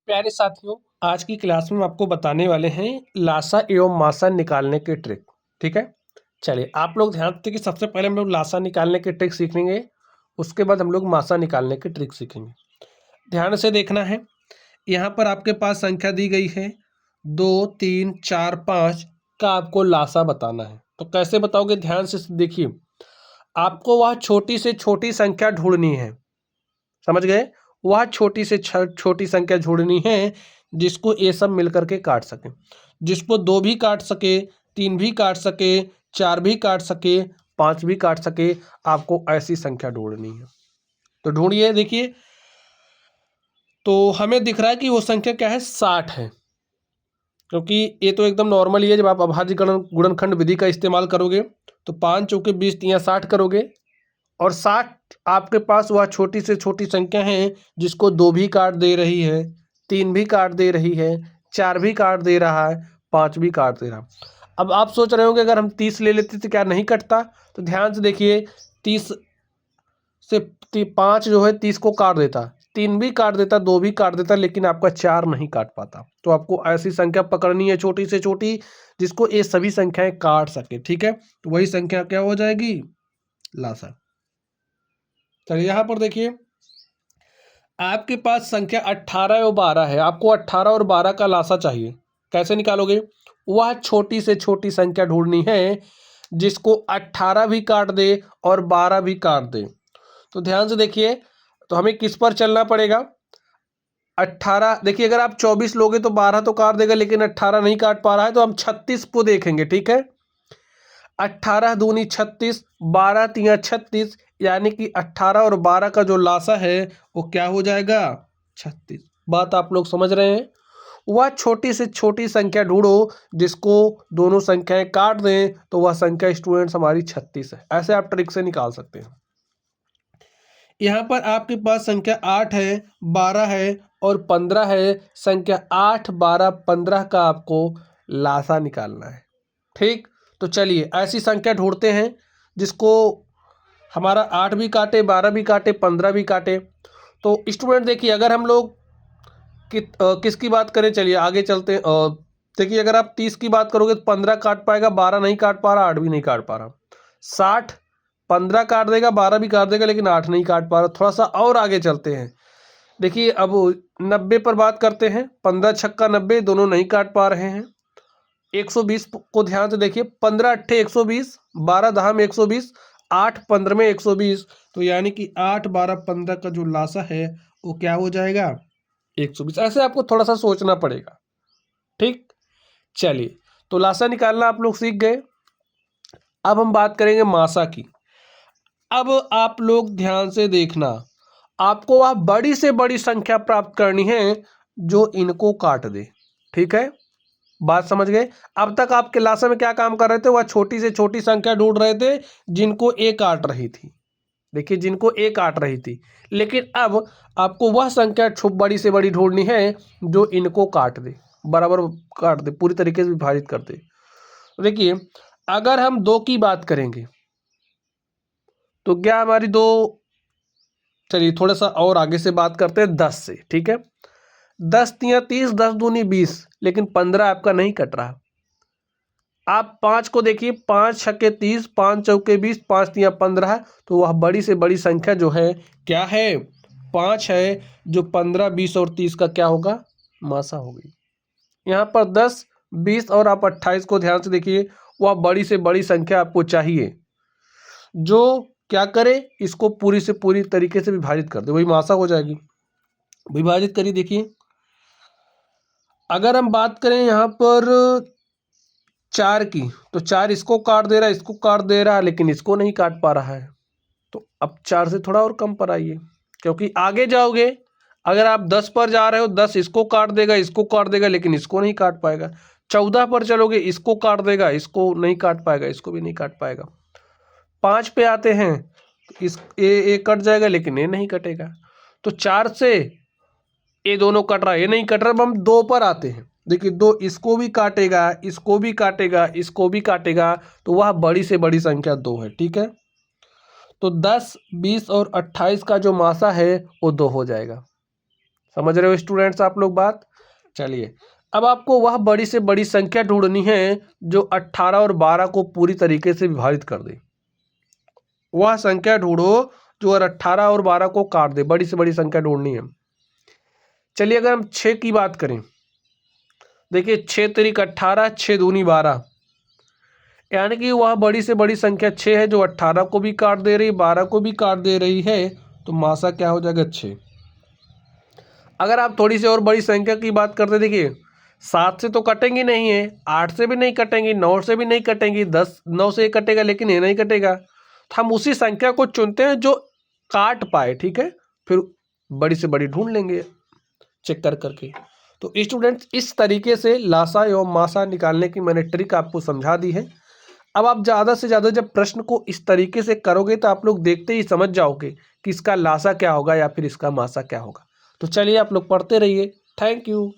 प्यारे साथियों, आज की क्लास में हम आपको बताने वाले हैं लासा एवं मासा निकालने के ट्रिक। ठीक है, चलिए आप लोग ध्यान दें कि सबसे पहले हम लोग लासा निकालने के ट्रिक सीखेंगे, उसके बाद हम लोग मासा निकालने के ट्रिक सीखेंगे। ध्यान से देखना है। यहाँ पर आपके पास संख्या दी गई है 2, 3, 4, 5 का आपको लासा बताना है। तो कैसे बताओगे? ध्यान से देखिए, आपको वह छोटी से छोटी संख्या ढूंढनी है। समझ गए? वह छोटी से छोटी संख्या ढूंढनी है जिसको ये सब मिलकर के काट सके, जिसको 2 भी काट सके, 3 भी काट सके, 4 भी काट सके, 5 भी काट सके। आपको ऐसी संख्या ढूंढनी है। तो ढूंढिए। देखिए, तो हमें दिख रहा है कि वो संख्या क्या है, 60 है। क्योंकि ये तो एकदम नॉर्मल ही है। जब आप अभाज्य गुणनखंड विधि का इस्तेमाल करोगे तो 5 चौके 20 तियां 60 करोगे, और 60 आपके पास वह छोटी से छोटी संख्या है जिसको 2 भी काट दे रही है, 3 भी काट दे रही है, 4 भी काट दे रहा है, 5 भी काट दे रहा है। अब आप सोच रहे होंगे अगर हम 30 ले लेते तो क्या नहीं कटता? तो ध्यान से देखिए, 30 से 5 जो है 30 को काट देता, 3 भी काट देता, 2 भी काट देता, लेकिन आपका 4 नहीं काट पाता। तो आपको ऐसी संख्या पकड़नी है छोटी से छोटी जिसको ये सभी संख्याएं काट सके। ठीक है, तो वही संख्या क्या हो जाएगी, लासा। चलिए यहाँ पर देखिए, आपके पास संख्या 18 और 12 है। आपको 18 और 12 का लासा चाहिए। कैसे निकालोगे? वह छोटी से छोटी संख्या ढूंढनी है जिसको 18 भी काट दे और 12 भी काट दे। तो ध्यान से देखिए, तो हमें किस पर चलना पड़ेगा? 18, देखिए अगर आप 24 लोगे तो 12 तो काट देगा, लेकिन 18 नहीं काट पा रहा है, तो हम 36 को देखेंगे। ठीक है, 18 दूनी 36, 12 तिया 36, यानी कि 18 और 12 का जो लासा है वो क्या हो जाएगा, 36। बात आप लोग समझ रहे हैं? वह छोटी से छोटी संख्या ढूंढो जिसको दोनों संख्याएं काट दें, तो वह संख्या स्टूडेंट्स हमारी 36 है। ऐसे आप ट्रिक से निकाल सकते हैं। यहाँ पर आपके पास संख्या 8 है, 12 है और 15 है। संख्या 8, 12, 15 का आपको लासा निकालना है। ठीक, तो चलिए ऐसी संख्या ढूंढते हैं जिसको हमारा 8 भी काटे, 12 भी काटे, 15 भी काटे। तो स्टूडेंट देखिए, अगर हम लोग किसकी बात करें, चलिए आगे चलते हैं। देखिए, अगर आप 30 की बात करोगे तो 15 काट पाएगा, 12 नहीं काट पा रहा, 8 भी नहीं काट पा रहा। 60, 15 काट देगा, 12 भी काट देगा, लेकिन 8 नहीं काट पा रहा। थोड़ा सा और आगे चलते हैं। देखिए, अब 90 पर बात करते हैं। 15 छक्का 90, दोनों नहीं काट पा रहे हैं। 120 को ध्यान से देखिए, 15 अट्ठे 120, 12 दहाम 120, 8 15 में 120। तो यानी कि 8, 12, 15 का जो लासा है वो क्या हो जाएगा, 120। ऐसे आपको थोड़ा सा सोचना पड़ेगा। ठीक, चलिए, तो लासा निकालना आप लोग सीख गए। अब हम बात करेंगे मासा की। अब आप लोग ध्यान से देखना, आपको वह बड़ी से बड़ी संख्या प्राप्त करनी है जो इनको काट दे। ठीक है, बात समझ गए? अब तक आपके लासा में क्या काम कर रहे थे, वह छोटी से छोटी संख्या ढूंढ रहे थे जिनको ए काट रही थी। देखिए, जिनको ए काट रही थी, लेकिन अब आपको वह संख्या बड़ी से बड़ी ढूंढनी है जो इनको काट दे, बराबर काट दे, पूरी तरीके से विभाजित कर दे। देखिए, अगर हम 2 की बात करेंगे तो क्या हमारी 2, चलिए थोड़ा सा और आगे से बात करते हैं 10 से। ठीक है, 10 तिया 30, 10 दूनी 20, लेकिन 15 आपका नहीं कट रहा। आप 5 को देखिए, 5 छक्के 30, 5 चौके 20, 5 तिया 15। तो वह बड़ी से बड़ी संख्या जो है क्या है, 5 है, जो 15, 20 और 30 का क्या होगा, मासा हो गई। यहाँ पर 10, 20 और आप 28 को ध्यान से देखिए, वह बड़ी से बड़ी संख्या आपको चाहिए जो क्या करे, इसको पूरी से पूरी तरीके से विभाजित कर दे, वही मासा हो जाएगी। विभाजित करिए। देखिए, अगर हम बात करें यहाँ पर 4 की, तो 4 इसको काट दे रहा है, इसको काट दे रहा है, लेकिन इसको नहीं काट पा रहा है। तो अब 4 से थोड़ा और कम पर आइए, क्योंकि आगे जाओगे, अगर आप 10 पर जा रहे हो, 10 इसको काट देगा, इसको काट देगा, लेकिन इसको नहीं काट पाएगा। 14 पर चलोगे, इसको काट देगा, इसको नहीं काट पाएगा, इसको भी नहीं काट पाएगा। 5 पे आते हैं, इस ए कट जाएगा, लेकिन ये नहीं कटेगा। तो 4 से ये दोनों कट रहा है, ये नहीं कट रहा। अब हम 2 पर आते हैं। देखिए, 2 इसको भी काटेगा, इसको भी काटेगा, इसको भी काटेगा, तो वह बड़ी से बड़ी संख्या 2 है। ठीक है, तो 10, 20 और 28 का जो मासा है वो 2 हो जाएगा। समझ रहे हो स्टूडेंट्स आप लोग बात। चलिए अब आपको वह बड़ी से बड़ी संख्या ढूंढनी है जो 18 और 12 को पूरी तरीके से विभाजित कर दे। वह संख्या ढूंढो जो 18 और 12 को काट दे, बड़ी से बड़ी संख्या ढूंढनी है। चलिए अगर हम 6 की बात करें, देखिए 6 तिरिक 18, 6 दूनी 12, यानी कि वह बड़ी से बड़ी संख्या 6 है जो 18 को भी काट दे रही, 12 को भी काट दे रही है, तो मासा क्या हो जाएगा 6। अगर आप थोड़ी सी और बड़ी संख्या की बात करते, देखिए 7 से तो कटेंगी नहीं है, 8 से भी नहीं कटेंगी, 9 से भी नहीं कटेंगी, 9 से कटेगा लेकिन ये नहीं कटेगा, तो हम उसी संख्या को चुनते हैं जो काट पाए, ठीक है, फिर बड़ी से बड़ी ढूंढ लेंगे चेक करके। तो स्टूडेंट्स इस तरीके से लासा एवं मासा निकालने की मैंने ट्रिक आपको समझा दी है। अब आप ज़्यादा से ज़्यादा जब प्रश्न को इस तरीके से करोगे तो आप लोग देखते ही समझ जाओगे कि इसका लासा क्या होगा या फिर इसका मासा क्या होगा। तो चलिए आप लोग पढ़ते रहिए। Thank you.